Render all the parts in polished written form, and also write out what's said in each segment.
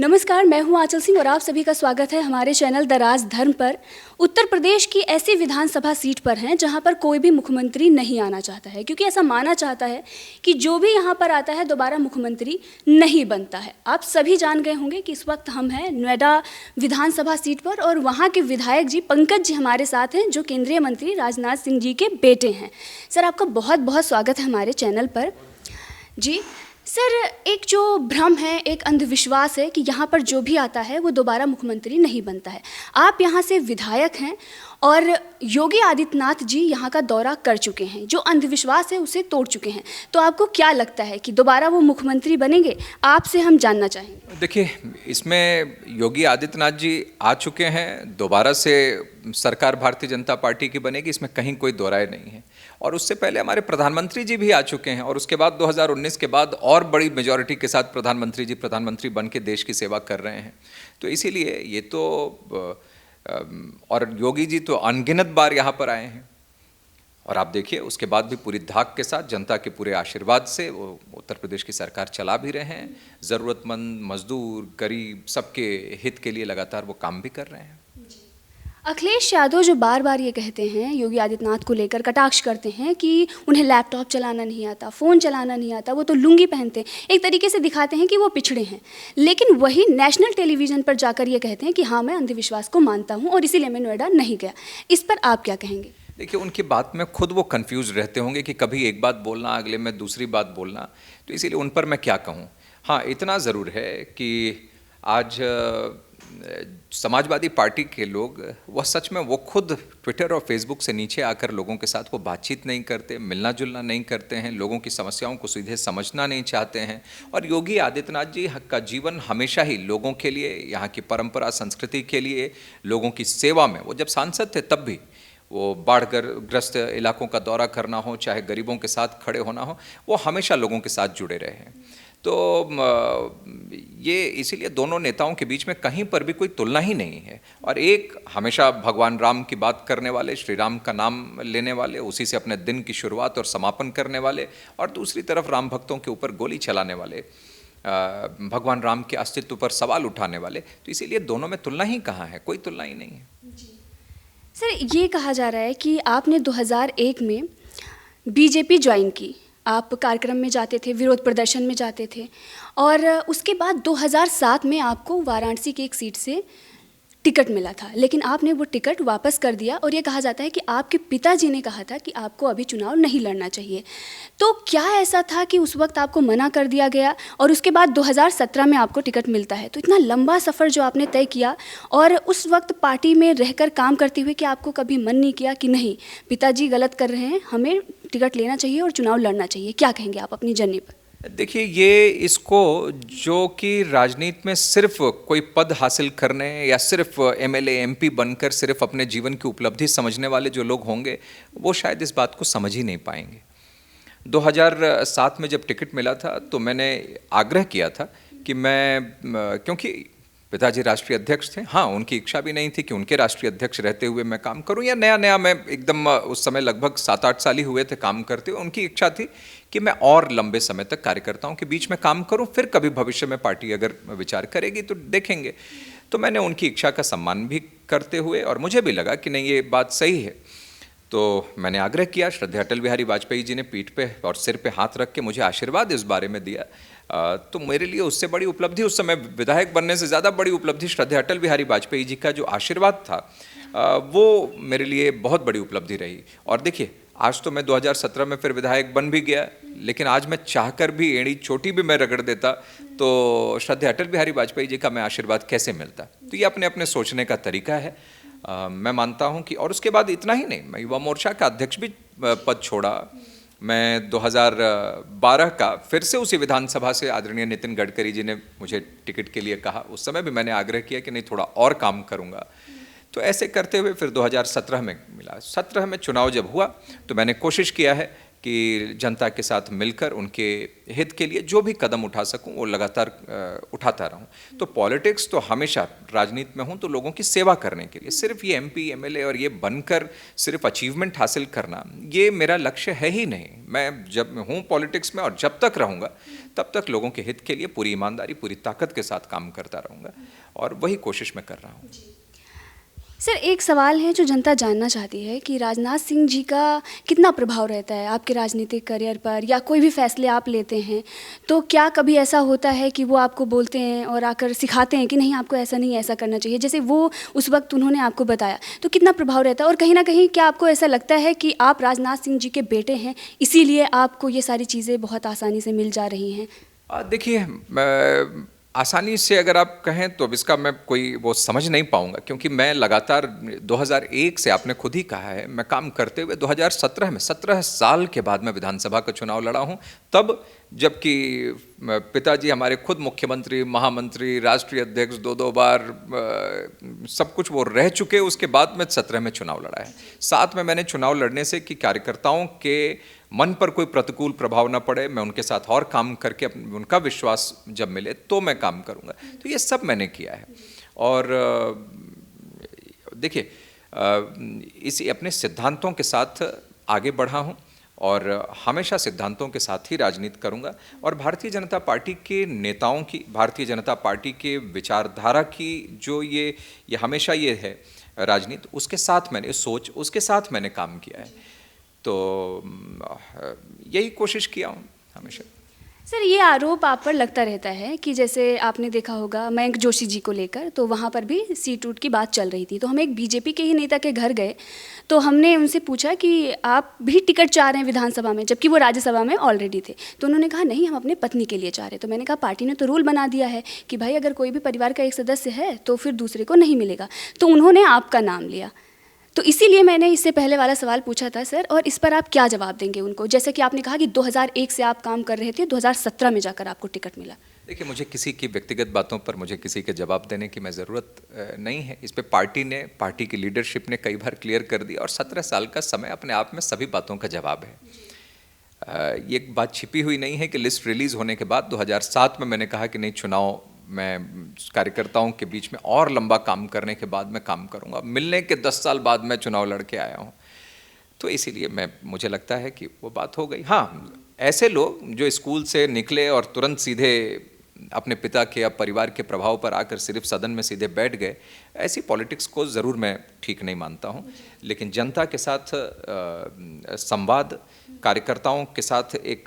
नमस्कार, मैं हूं आंचल सिंह और आप सभी का स्वागत है हमारे चैनल द राज धर्म पर। उत्तर प्रदेश की ऐसी विधानसभा सीट पर हैं जहां पर कोई भी मुख्यमंत्री नहीं आना चाहता है, क्योंकि ऐसा माना जाता है कि जो भी यहां पर आता है दोबारा मुख्यमंत्री नहीं बनता है। आप सभी जान गए होंगे कि इस वक्त हम हैं नोएडा विधानसभा सीट पर और वहाँ के विधायक जी पंकज जी हमारे साथ हैं, जो केंद्रीय मंत्री राजनाथ सिंह जी के बेटे हैं। सर, आपका बहुत बहुत स्वागत है हमारे चैनल पर। जी सर, एक जो भ्रम है, एक अंधविश्वास है कि यहाँ पर जो भी आता है वो दोबारा मुख्यमंत्री नहीं बनता है। आप यहाँ से विधायक हैं और योगी आदित्यनाथ जी यहाँ का दौरा कर चुके हैं, जो अंधविश्वास है उसे तोड़ चुके हैं। तो आपको क्या लगता है कि दोबारा वो मुख्यमंत्री बनेंगे? आपसे हम जानना चाहेंगे। देखिए, इसमें योगी आदित्यनाथ जी आ चुके हैं, दोबारा से सरकार भारतीय जनता पार्टी की बनेगी, इसमें कहीं कोई दो राय नहीं है। और उससे पहले हमारे प्रधानमंत्री जी भी आ चुके हैं और उसके बाद 2019 के बाद और बड़ी मेजॉरिटी के साथ प्रधानमंत्री जी प्रधानमंत्री बन के देश की सेवा कर रहे हैं। तो इसीलिए ये तो और योगी जी तो अनगिनत बार यहाँ पर आए हैं और आप देखिए उसके बाद भी पूरी धाक के साथ जनता के पूरे आशीर्वाद से वो उत्तर प्रदेश की सरकार चला भी रहे हैं। ज़रूरतमंद, मजदूर, गरीब, सबके हित के लिए लगातार वो काम भी कर रहे हैं। अखिलेश यादव जो बार बार ये कहते हैं, योगी आदित्यनाथ को लेकर कटाक्ष करते हैं कि उन्हें लैपटॉप चलाना नहीं आता, फ़ोन चलाना नहीं आता, वो तो लुंगी पहनते हैं, एक तरीके से दिखाते हैं कि वो पिछड़े हैं। लेकिन वही नेशनल टेलीविज़न पर जाकर ये कहते हैं कि हाँ, मैं अंधविश्वास को मानता हूँ और इसीलिए मैं नोएडा नहीं गया। इस पर आप क्या कहेंगे? देखिए, उनकी बात में खुद वो कंफ्यूज रहते होंगे कि कभी एक बात बोलना, अगले में दूसरी बात बोलना, तो इसीलिए उन पर मैं क्या कहूँ। हाँ, इतना ज़रूर है कि आज समाजवादी पार्टी के लोग वह सच में वो खुद ट्विटर और फेसबुक से नीचे आकर लोगों के साथ वो बातचीत नहीं करते, मिलना जुलना नहीं करते हैं, लोगों की समस्याओं को सीधे समझना नहीं चाहते हैं। और योगी आदित्यनाथ जी का जीवन हमेशा ही लोगों के लिए, यहाँ की परंपरा संस्कृति के लिए, लोगों की सेवा में, वो जब सांसद थे तब भी वो बाढ़ग्रस्त इलाकों का दौरा करना हो, चाहे गरीबों के साथ खड़े होना हो, वो हमेशा लोगों के साथ जुड़े रहे हैं। तो ये इसीलिए दोनों नेताओं के बीच में कहीं पर भी कोई तुलना ही नहीं है। और एक हमेशा भगवान राम की बात करने वाले, श्री राम का नाम लेने वाले, उसी से अपने दिन की शुरुआत और समापन करने वाले, और दूसरी तरफ राम भक्तों के ऊपर गोली चलाने वाले, भगवान राम के अस्तित्व पर सवाल उठाने वाले। तो इसीलिए दोनों में तुलना ही कहाँ है, कोई तुलना ही नहीं है। सर, ये कहा जा रहा है कि आपने 2001 में बीजेपी ज्वाइन की, आप कार्यक्रम में जाते थे, विरोध प्रदर्शन में जाते थे, और उसके बाद 2007 में आपको वाराणसी की एक सीट से टिकट मिला था, लेकिन आपने वो टिकट वापस कर दिया और ये कहा जाता है कि आपके पिताजी ने कहा था कि आपको अभी चुनाव नहीं लड़ना चाहिए। तो क्या ऐसा था कि उस वक्त आपको मना कर दिया गया और उसके बाद 2017 में आपको टिकट मिलता है? तो इतना लंबा सफ़र जो आपने तय किया और उस वक्त पार्टी में रहकर काम करते हुए, कि आपको कभी मन नहीं किया कि नहीं, पिताजी गलत कर रहे हैं, हमें टिकट लेना चाहिए और चुनाव लड़ना चाहिए? क्या कहेंगे आप अपनी जर्नी पर? देखिए, ये इसको जो कि राजनीति में सिर्फ कोई पद हासिल करने या सिर्फ एमएलए एमपी बनकर सिर्फ अपने जीवन की उपलब्धि समझने वाले जो लोग होंगे, वो शायद इस बात को समझ ही नहीं पाएंगे। 2007 में जब टिकट मिला था तो मैंने आग्रह किया था कि मैं, क्योंकि पिताजी राष्ट्रीय अध्यक्ष थे, हाँ, उनकी इच्छा भी नहीं थी कि उनके राष्ट्रीय अध्यक्ष रहते हुए मैं काम करूं, या नया मैं एकदम, उस समय लगभग 7-8 साल ही हुए थे काम करते हुए। उनकी इच्छा थी कि मैं और लंबे समय तक कार्यकर्ताओं के बीच में काम करूं, फिर कभी भविष्य में पार्टी अगर विचार करेगी तो देखेंगे। तो मैंने उनकी इच्छा का सम्मान भी करते हुए, और मुझे भी लगा कि नहीं, ये बात सही है, तो मैंने आग्रह किया। श्रद्धेय अटल बिहारी वाजपेयी जी ने पीठ पे और सिर पे हाथ रख के मुझे आशीर्वाद इस बारे में दिया। तो मेरे लिए उससे बड़ी उपलब्धि, उस समय विधायक बनने से ज़्यादा बड़ी उपलब्धि श्रद्धेय अटल बिहारी वाजपेयी जी का जो आशीर्वाद था, वो मेरे लिए बहुत बड़ी उपलब्धि रही। और देखिए, आज तो मैं 2017 में फिर विधायक बन भी गया, लेकिन आज मैं चाहकर भी एड़ी चोटी भी मैं रगड़ देता तो श्रद्धेय अटल बिहारी वाजपेयी जी का मैं आशीर्वाद कैसे मिलता। तो ये अपने अपने सोचने का तरीका है। मैं मानता हूँ कि, और उसके बाद इतना ही नहीं, मैं युवा मोर्चा का अध्यक्ष भी पद छोड़ा। मैं 2012 का फिर से उसी विधानसभा से आदरणीय नितिन गडकरी जी ने मुझे टिकट के लिए कहा, उस समय भी मैंने आग्रह किया कि नहीं, थोड़ा और काम करूँगा। तो ऐसे करते हुए फिर 2017 में मिला। 17 में चुनाव जब हुआ तो मैंने कोशिश किया है कि जनता के साथ मिलकर उनके हित के लिए जो भी कदम उठा सकूं वो लगातार उठाता रहूं। तो पॉलिटिक्स तो हमेशा, राजनीति में हूं तो लोगों की सेवा करने के लिए, सिर्फ ये एमपी एमएलए और ये बनकर सिर्फ अचीवमेंट हासिल करना ये मेरा लक्ष्य है ही नहीं। मैं जब हूं पॉलिटिक्स में और जब तक रहूंगा तब तक लोगों के हित के लिए पूरी ईमानदारी पूरी ताकत के साथ काम करता रहूंगा और वही कोशिश मैं कर रहा हूं। सर, एक सवाल है जो जनता जानना चाहती है कि राजनाथ सिंह जी का कितना प्रभाव रहता है आपके राजनीतिक करियर पर, या कोई भी फैसले आप लेते हैं तो क्या कभी ऐसा होता है कि वो आपको बोलते हैं और आकर सिखाते हैं कि नहीं आपको ऐसा नहीं ऐसा करना चाहिए, जैसे वो उस वक्त उन्होंने आपको बताया, तो कितना प्रभाव रहता है? और कहीं ना कहीं क्या आपको ऐसा लगता है कि आप राजनाथ सिंह जी के बेटे हैं इसीलिए आपको ये सारी चीज़ें बहुत आसानी से मिल जा रही हैं? देखिए, आसानी से अगर आप कहें तो अब इसका मैं कोई वो समझ नहीं पाऊंगा, क्योंकि मैं लगातार 2001 से, आपने खुद ही कहा है, मैं काम करते हुए 2017 में 17 साल के बाद मैं विधानसभा का चुनाव लड़ा हूं, तब जबकि पिताजी हमारे खुद मुख्यमंत्री, महामंत्री, राष्ट्रीय अध्यक्ष दो बार सब कुछ वो रह चुके, उसके बाद मैं 17 में चुनाव लड़ा है। साथ में मैंने चुनाव लड़ने से कि कार्यकर्ताओं के मन पर कोई प्रतिकूल प्रभाव ना पड़े, मैं उनके साथ और काम करके उनका विश्वास जब मिले तो मैं काम करूंगा, तो ये सब मैंने किया है। और देखिए, इसी अपने सिद्धांतों के साथ आगे बढ़ा हूं और हमेशा सिद्धांतों के साथ ही राजनीति करूंगा। और भारतीय जनता पार्टी के नेताओं की, भारतीय जनता पार्टी के विचारधारा की जो ये हमेशा ये है राजनीति, उसके साथ मैंने सोच, उसके साथ मैंने काम किया है, तो यही कोशिश किया हूँ हमेशा। सर, ये आरोप आप पर लगता रहता है कि जैसे आपने देखा होगा मयंक जोशी जी को लेकर, तो वहाँ पर भी सीट उट की बात चल रही थी, तो हम एक बीजेपी के ही नेता के घर गए तो हमने उनसे पूछा कि आप भी टिकट चाह रहे हैं विधानसभा में, जबकि वो राज्यसभा में ऑलरेडी थे। तो उन्होंने कहा नहीं, हम अपने पत्नी के लिए चाह रहे हैं। तो मैंने कहा पार्टी ने तो रूल बना दिया है कि भाई अगर कोई भी परिवार का एक सदस्य है तो फिर दूसरे को नहीं मिलेगा, तो उन्होंने आपका नाम लिया। तो इसीलिए मैंने इससे पहले वाला सवाल पूछा था सर, और इस पर आप क्या जवाब देंगे उनको? जैसे कि आपने कहा कि 2001 से आप काम कर रहे थे, 2017 में जाकर आपको टिकट मिला। देखिए, मुझे किसी की व्यक्तिगत बातों पर मुझे किसी के जवाब देने की मैं ज़रूरत नहीं है। इस पे पार्टी की लीडरशिप ने कई बार क्लियर कर दिया, और 17 साल का समय अपने आप में सभी बातों का जवाब है। ये एक बात छिपी हुई नहीं है कि लिस्ट रिलीज़ होने के बाद 2007 में मैंने कहा कि नहीं, चुनाव मैं कार्यकर्ताओं के बीच में और लंबा काम करने के बाद मैं काम करूंगा। मिलने के 10 साल बाद मैं चुनाव लड़के आया हूं, तो इसीलिए मुझे लगता है कि वो बात हो गई। हाँ, ऐसे लोग जो स्कूल से निकले और तुरंत सीधे अपने पिता के या परिवार के प्रभाव पर आकर सिर्फ सदन में सीधे बैठ गए, ऐसी पॉलिटिक्स को ज़रूर मैं ठीक नहीं मानता हूं। लेकिन जनता के साथ संवाद, कार्यकर्ताओं के साथ एक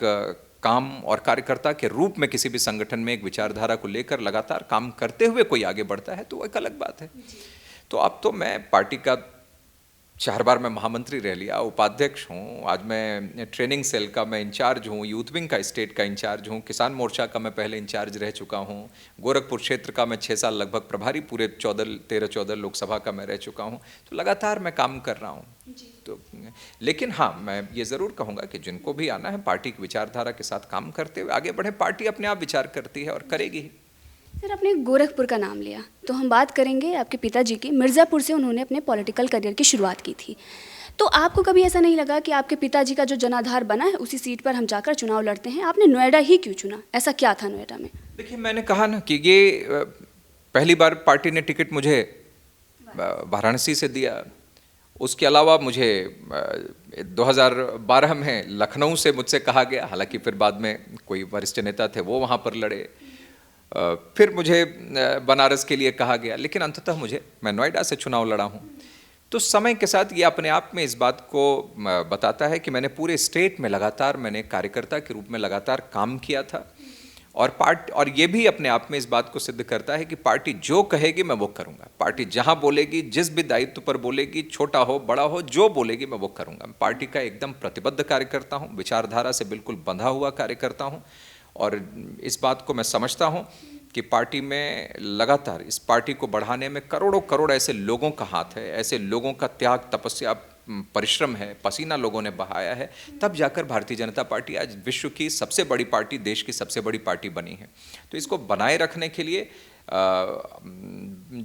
काम और कार्यकर्ता के रूप में किसी भी संगठन में एक विचारधारा को लेकर लगातार काम करते हुए कोई आगे बढ़ता है तो वो एक अलग बात है। तो अब तो मैं पार्टी का 4 बार मैं महामंत्री रह लिया, उपाध्यक्ष हूँ, आज मैं ट्रेनिंग सेल का मैं इंचार्ज हूँ, यूथ विंग का स्टेट का इंचार्ज हूँ, किसान मोर्चा का मैं पहले इंचार्ज रह चुका हूँ, गोरखपुर क्षेत्र का मैं 6 साल लगभग प्रभारी पूरे 13-14 लोकसभा का मैं रह चुका हूँ। तो लगातार मैं काम कर रहा हूँ। तो लेकिन हाँ, मैं ये ज़रूर कहूँगा कि जिनको भी आना है पार्टी की विचारधारा के साथ काम करते हुए आगे बढ़े। पार्टी अपने आप विचार करती है और करेगी। सर, आपने गोरखपुर का नाम लिया तो हम बात करेंगे आपके पिताजी की। मिर्ज़ापुर से उन्होंने अपने पॉलिटिकल करियर की शुरुआत की थी, तो आपको कभी ऐसा नहीं लगा कि आपके पिताजी का जो जनाधार बना है उसी सीट पर हम जाकर चुनाव लड़ते हैं? आपने नोएडा ही क्यों चुना? ऐसा क्या था नोएडा में? देखिए, मैंने कहा ना कि ये पहली बार पार्टी ने टिकट मुझे वाराणसी से दिया। उसके अलावा मुझे 2012 में लखनऊ से मुझसे कहा गया, हालांकि फिर बाद में कोई वरिष्ठ नेता थे वो वहाँ पर लड़े। फिर मुझे बनारस के लिए कहा गया, लेकिन अंततः मैं नोएडा से चुनाव लड़ा हूँ। तो समय के साथ ये अपने आप में इस बात को बताता है कि मैंने पूरे स्टेट में लगातार मैंने कार्यकर्ता के रूप में लगातार काम किया था, और ये भी अपने आप में इस बात को सिद्ध करता है कि पार्टी जो कहेगी मैं वो करूँगा। पार्टी जहाँ बोलेगी, जिस भी दायित्व पर बोलेगी, छोटा हो बड़ा हो, जो बोलेगी मैं वो करूँगा। मैं पार्टी का एकदम प्रतिबद्ध कार्यकर्ता हूँ, विचारधारा से बिल्कुल बंधा हुआ कार्यकर्ता हूँ, और इस बात को मैं समझता हूँ कि पार्टी में लगातार इस पार्टी को बढ़ाने में करोड़ों करोड़ ऐसे लोगों का हाथ है, ऐसे लोगों का त्याग, तपस्या, परिश्रम है, पसीना लोगों ने बहाया है, तब जाकर भारतीय जनता पार्टी आज विश्व की सबसे बड़ी पार्टी, देश की सबसे बड़ी पार्टी बनी है। तो इसको बनाए रखने के लिए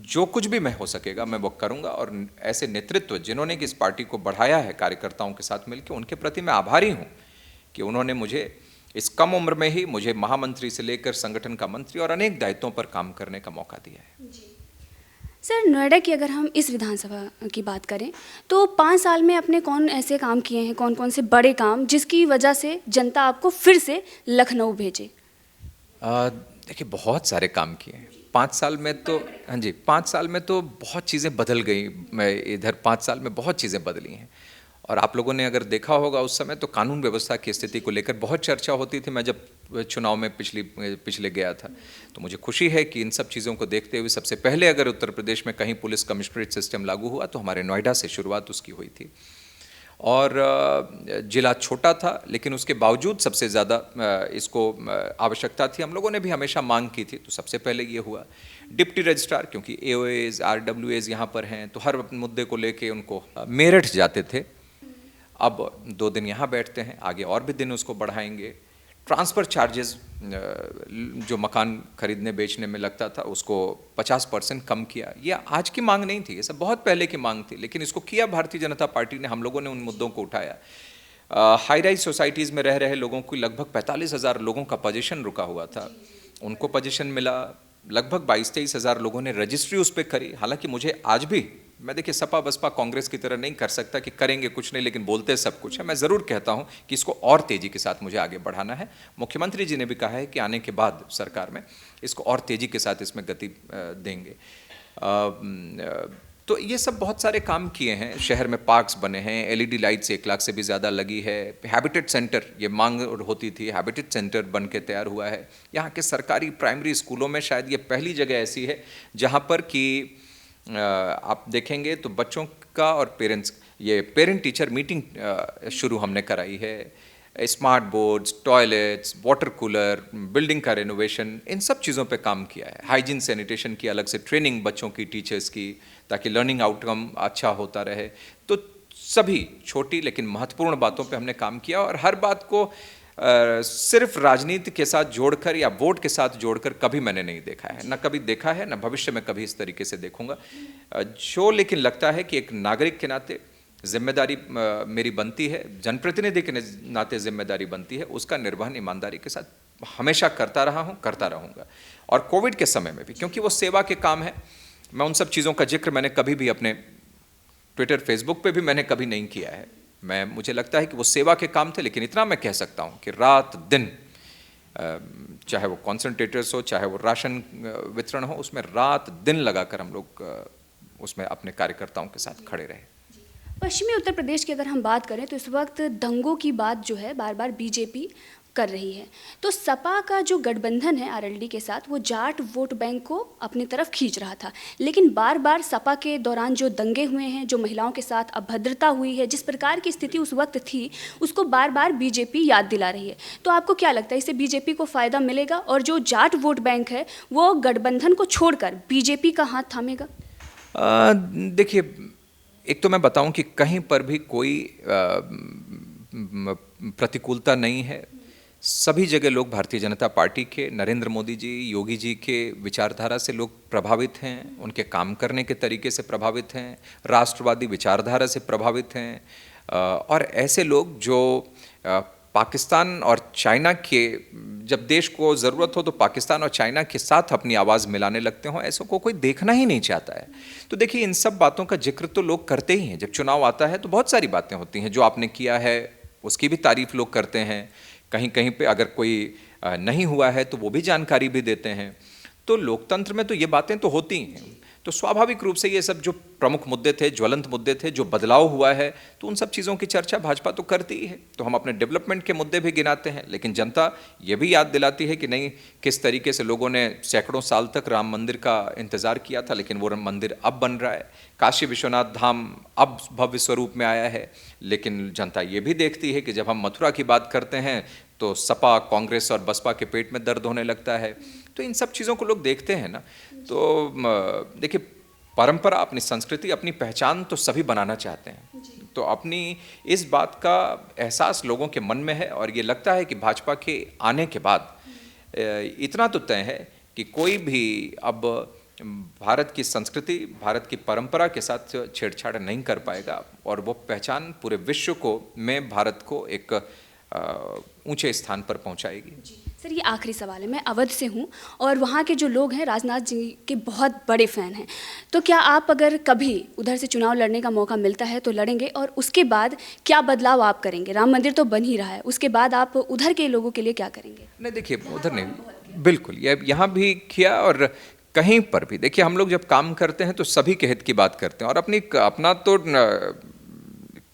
जो कुछ भी मैं हो सकेगा मैं वो करूँगा, और ऐसे नेतृत्व जिन्होंने कि इस पार्टी को बढ़ाया है कार्यकर्ताओं के साथ मिलकर, उनके प्रति मैं आभारी हूँ कि उन्होंने मुझे इस कम उम्र में ही मुझे महामंत्री से लेकर संगठन का मंत्री और अनेक दायित्वों पर काम करने का मौका दिया है। सर, नोएडा की अगर हम इस विधानसभा की बात करें तो 5 साल में आपने कौन ऐसे काम किए हैं, कौन कौन से बड़े काम जिसकी वजह से जनता आपको फिर से लखनऊ भेजे? देखिए, बहुत सारे काम किए हैं 5 साल में तो। हाँ जी, 5 साल में तो बहुत चीज़ें बदल गई। मैं इधर 5 साल में बहुत चीज़ें बदली हैं। और आप लोगों ने अगर देखा होगा उस समय तो कानून व्यवस्था की स्थिति को लेकर बहुत चर्चा होती थी। मैं जब चुनाव में पिछले गया था तो मुझे खुशी है कि इन सब चीज़ों को देखते हुए सबसे पहले अगर उत्तर प्रदेश में कहीं पुलिस कमिश्नरेट सिस्टम लागू हुआ तो हमारे नोएडा से शुरुआत उसकी हुई थी। और जिला छोटा था लेकिन उसके बावजूद सबसे ज़्यादा इसको आवश्यकता थी, हम लोगों ने भी हमेशा मांग की थी, तो सबसे पहले ये हुआ। डिप्टी रजिस्ट्रार, क्योंकि एओएज आरडब्ल्यूएज यहाँ पर हैं तो हर मुद्दे को लेके उनको मेरठ जाते थे, अब 2 दिन यहाँ बैठते हैं, आगे और भी दिन उसको बढ़ाएंगे। ट्रांसफ़र चार्जेस जो मकान खरीदने बेचने में लगता था उसको 50% कम किया। यह आज की मांग नहीं थी, ये सब बहुत पहले की मांग थी, लेकिन इसको किया भारतीय जनता पार्टी ने। हम लोगों ने उन मुद्दों को उठाया। हाई राइज सोसाइटीज़ में रह रहे लोगों को लगभग 45,000 लोगों का पोजीशन रुका हुआ था, उनको पोजीशन मिला। लगभग 22-23 हज़ार लोगों ने रजिस्ट्री उस पर करी। हालांकि मुझे आज भी, मैं देखिए सपा बसपा कांग्रेस की तरह नहीं कर सकता कि करेंगे कुछ नहीं लेकिन बोलते सब कुछ है। मैं ज़रूर कहता हूं कि इसको और तेज़ी के साथ मुझे आगे बढ़ाना है। मुख्यमंत्री जी ने भी कहा है कि आने के बाद सरकार में इसको और तेज़ी के साथ इसमें गति देंगे। तो ये सब बहुत सारे काम किए हैं। शहर में पार्क्स बने हैं, एलईडी लाइट्स 1 लाख से भी ज़्यादा लगी है। हैबिटेट सेंटर, ये मांग होती थी, हैबिटेट सेंटर बन के तैयार हुआ है। यहाँ के सरकारी प्राइमरी स्कूलों में शायद ये पहली जगह ऐसी है जहाँ पर कि आप देखेंगे तो बच्चों का और पेरेंट्स, ये पेरेंट टीचर मीटिंग शुरू हमने कराई है। Smart boards, toilets, water cooler, building का रेनोवेशन, इन सब चीज़ों पे काम किया है। हाइजीन सैनिटेशन की अलग से ट्रेनिंग बच्चों की, टीचर्स की, ताकि लर्निंग आउटकम अच्छा होता रहे। तो सभी छोटी लेकिन महत्वपूर्ण बातों पे हमने काम किया और हर बात को सिर्फ राजनीति के साथ जोड़कर या वोट के साथ जोड़कर कभी मैंने नहीं देखा है, ना कभी देखा है, ना भविष्य में कभी इस तरीके से देखूंगा। जो लेकिन लगता है कि एक नागरिक के नाते जिम्मेदारी मेरी बनती है, जनप्रतिनिधि के नाते जिम्मेदारी बनती है, उसका निर्वहन ईमानदारी के साथ हमेशा करता रहा हूँ, करता रहूँगा। और कोविड के समय में भी, क्योंकि वो सेवा के काम है, मैं उन सब चीज़ों का जिक्र मैंने कभी भी अपने ट्विटर फेसबुक पे भी मैंने कभी नहीं किया है। मुझे लगता है कि वो सेवा के काम थे, लेकिन इतना मैं कह सकता हूँ कि रात दिन, चाहे वो कॉन्सेंट्रेटर्स हो, चाहे वो राशन वितरण हो, उसमें रात दिन लगाकर हम लोग उसमें अपने कार्यकर्ताओं के साथ खड़े रहे। पश्चिमी उत्तर प्रदेश की अगर हम बात करें तो इस वक्त दंगों की बात जो है बार बार बीजेपी कर रही है, तो सपा का जो गठबंधन है आरएलडी के साथ, वो जाट वोट बैंक को अपनी तरफ खींच रहा था। लेकिन बार बार सपा के दौरान जो दंगे हुए हैं, जो महिलाओं के साथ अभद्रता हुई है, जिस प्रकार की स्थिति उस वक्त थी, उसको बार बार बीजेपी याद दिला रही है। तो आपको क्या लगता है, इससे बीजेपी को फ़ायदा मिलेगा और जो जाट वोट बैंक है वो गठबंधन को छोड़कर बीजेपी का हाथ थामेगा? देखिए, एक तो मैं बताऊं कि कहीं पर भी कोई प्रतिकूलता नहीं है। सभी जगह लोग भारतीय जनता पार्टी के, नरेंद्र मोदी जी, योगी जी के विचारधारा से लोग प्रभावित हैं, उनके काम करने के तरीके से प्रभावित हैं, राष्ट्रवादी विचारधारा से प्रभावित हैं। और ऐसे लोग जो पाकिस्तान और चाइना के, जब देश को ज़रूरत हो तो पाकिस्तान और चाइना के साथ अपनी आवाज़ मिलाने लगते हों, ऐसों को कोई देखना ही नहीं चाहता है। तो देखिए, इन सब बातों का जिक्र तो लोग करते ही हैं। जब चुनाव आता है तो बहुत सारी बातें होती हैं, जो आपने किया है उसकी भी तारीफ लोग करते हैं, कहीं कहीं पे अगर कोई नहीं हुआ है तो वो भी जानकारी भी देते हैं। तो लोकतंत्र में तो ये बातें तो होती ही हैं। तो स्वाभाविक रूप से ये सब जो प्रमुख मुद्दे थे, ज्वलंत मुद्दे थे, जो बदलाव हुआ है, तो उन सब चीज़ों की चर्चा भाजपा तो करती ही है। तो हम अपने डेवलपमेंट के मुद्दे भी गिनाते हैं, लेकिन जनता ये भी याद दिलाती है कि नहीं, किस तरीके से लोगों ने सैकड़ों साल तक राम मंदिर का इंतज़ार किया था, लेकिन वो राम मंदिर अब बन रहा है। काशी विश्वनाथ धाम अब भव्य स्वरूप में आया है। लेकिन जनता ये भी देखती है कि जब हम मथुरा की बात करते हैं तो सपा, कांग्रेस और बसपा के पेट में दर्द होने लगता है। तो इन सब चीज़ों को लोग देखते हैं ना। तो देखिए, परंपरा, अपनी संस्कृति, अपनी पहचान तो सभी बनाना चाहते हैं। तो अपनी इस बात का एहसास लोगों के मन में है और ये लगता है कि भाजपा के आने के बाद इतना तो तय है कि कोई भी अब भारत की संस्कृति, भारत की परंपरा के साथ छेड़छाड़ नहीं कर पाएगा और वो पहचान पूरे विश्व को में भारत को एक ऊंचे स्थान पर पहुंचाएगी। सर, ये आखिरी सवाल है। मैं अवध से हूँ और वहाँ के जो लोग हैं राजनाथ जी के बहुत बड़े फ़ैन हैं, तो क्या आप अगर कभी उधर से चुनाव लड़ने का मौका मिलता है तो लड़ेंगे, और उसके बाद क्या बदलाव आप करेंगे? राम मंदिर तो बन ही रहा है, उसके बाद आप उधर के लोगों के लिए क्या करेंगे? नहीं देखिए, उधर नहीं, बिल्कुल ये यहाँ भी किया और कहीं पर भी देखिए, हम लोग जब काम करते हैं तो सभी के हित की बात करते हैं और अपना तो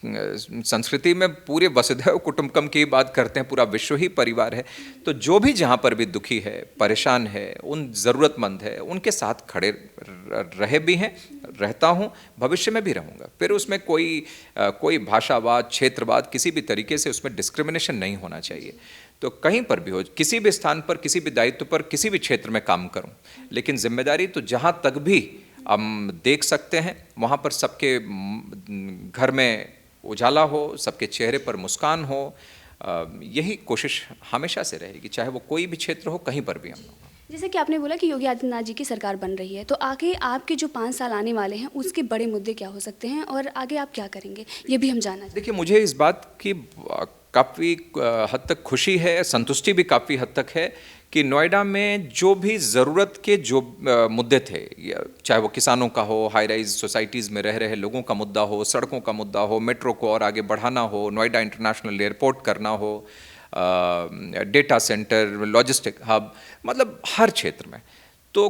संस्कृति में पूरे वसुधैव कुटुंबकम की बात करते हैं, पूरा विश्व ही परिवार है। तो जो भी जहाँ पर भी दुखी है, परेशान है, उन ज़रूरतमंद है, उनके साथ खड़े रहे भी हैं, रहता हूँ, भविष्य में भी रहूँगा। फिर उसमें कोई भाषावाद, क्षेत्रवाद, किसी भी तरीके से उसमें डिस्क्रिमिनेशन नहीं होना चाहिए। तो कहीं पर भी हो, किसी भी स्थान पर, किसी भी दायित्व पर, किसी भी क्षेत्र में काम करूं, लेकिन जिम्मेदारी तो जहां तक भी हम देख सकते हैं वहां पर सबके घर में उजाला हो, सबके चेहरे पर मुस्कान हो, यही कोशिश हमेशा से रहेगी, चाहे वो कोई भी क्षेत्र हो, कहीं पर भी हम लोग। जैसे कि आपने बोला कि योगी आदित्यनाथ जी की सरकार बन रही है, तो आगे आपके जो 5 साल आने वाले हैं उसके बड़े मुद्दे क्या हो सकते हैं और आगे आप क्या करेंगे, ये भी हम जानना चाहते हैं। देखिए, मुझे इस बात की काफ़ी हद तक खुशी है, संतुष्टि भी काफ़ी हद तक है कि नोएडा में जो भी ज़रूरत के जो मुद्दे थे, चाहे वो किसानों का हो, हाई राइज सोसाइटीज़ में रह रहे लोगों का मुद्दा हो, सड़कों का मुद्दा हो, मेट्रो को और आगे बढ़ाना हो, नोएडा इंटरनेशनल एयरपोर्ट करना हो, डेटा सेंटर, लॉजिस्टिक हब, मतलब हर क्षेत्र में, तो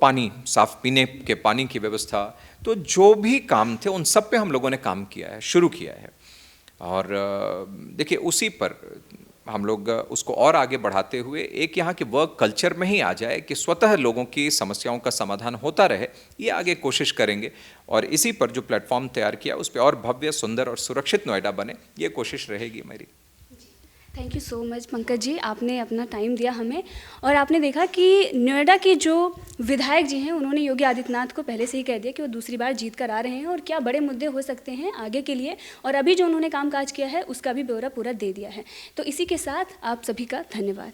पानी, साफ पीने के पानी की व्यवस्था, तो जो भी काम थे उन सब पे हम लोगों ने काम किया है, शुरू किया है। और देखिए, उसी पर हम लोग उसको और आगे बढ़ाते हुए एक यहाँ के वर्क कल्चर में ही आ जाए कि स्वतः लोगों की समस्याओं का समाधान होता रहे, ये आगे कोशिश करेंगे। और इसी पर जो प्लेटफॉर्म तैयार किया उस पर और भव्य, सुंदर और सुरक्षित नोएडा बने, ये कोशिश रहेगी मेरी। Thank you so much Pankaj ji, आपने अपना टाइम दिया हमें, और आपने देखा कि नोएडा के जो विधायक जी हैं उन्होंने योगी आदित्यनाथ को पहले से ही कह दिया कि वो दूसरी बार जीत कर आ रहे हैं और क्या बड़े मुद्दे हो सकते हैं आगे के लिए, और अभी जो उन्होंने कामकाज किया है उसका भी ब्यौरा पूरा दे दिया है। तो इसी के साथ आप सभी का धन्यवाद।